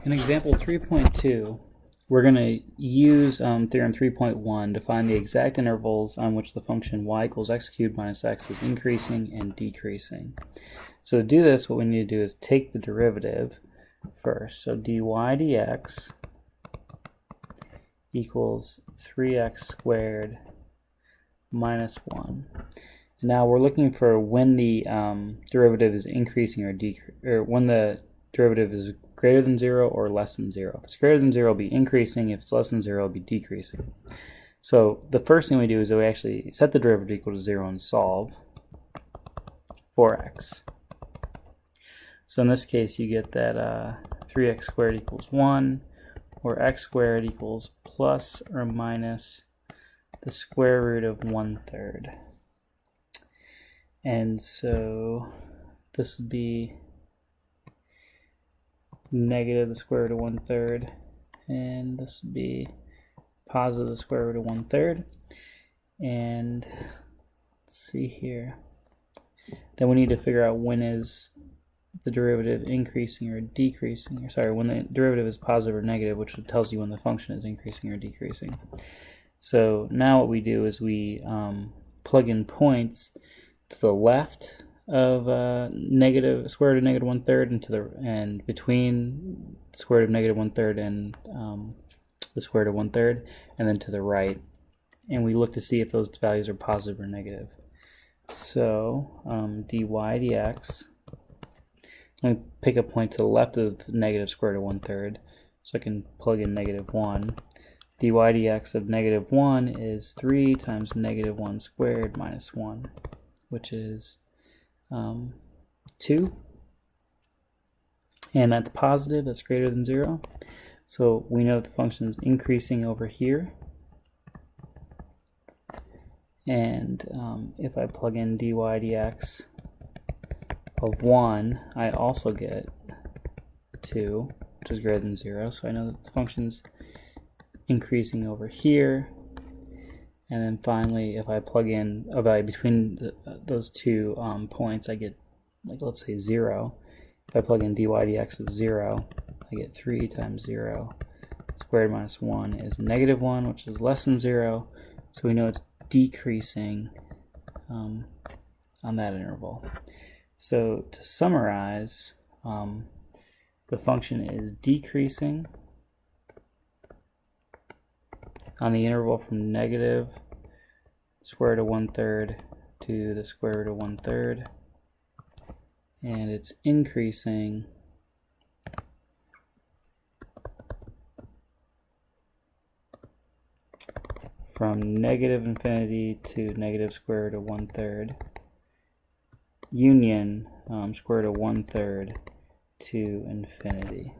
In example 3.2, we're going to use theorem 3.1 to find the exact intervals on which the function y equals x cubed minus x is increasing and decreasing. So to do this, what we need to do is take the derivative first. So dy dx equals 3x squared minus 1. And now we're looking for when the derivative is increasing or when the derivative is greater than 0 or less than 0. If it's greater than 0, it'll be increasing. If it's less than 0, it'll be decreasing. So the first thing we do is that we actually set the derivative equal to 0 and solve for x. So in this case, you get that 3x squared equals 1, or x squared equals plus or minus the square root of 1/3. And so this would be negative the square root of 1/3, and this would be positive the square root of 1/3. And let's see here. Then we need to figure out when is the derivative increasing or decreasing, or sorry, when the derivative is positive or negative, which tells you when the function is increasing or decreasing. So now what we do is we plug in points to the left of square root of negative 1/3 and between square root of negative 1/3 and the square root of 1/3, and then to the right, and we look to see if those values are positive or negative. So dy dx, I'm going to pick a point to the left of negative square root of 1/3, so I can plug in negative 1. dy dx of negative 1 is 3 times negative 1 squared minus 1, which is 2. And that's positive, that's greater than 0. So we know that the function is increasing over here. And if I plug in dy dx of 1, I also get 2, which is greater than 0. So I know that the function's increasing over here. And then finally, if I plug in a value between those two points, I get, like, let's say 0. If I plug in dy dx of 0, I get 3 times 0 squared minus 1 is negative 1, which is less than 0. So we know it's decreasing on that interval. So to summarize, the function is decreasing on the interval from negative square root of 1/3 to the square root of 1/3, and it's increasing from negative infinity to negative square root of 1/3 union square root of 1/3 to infinity.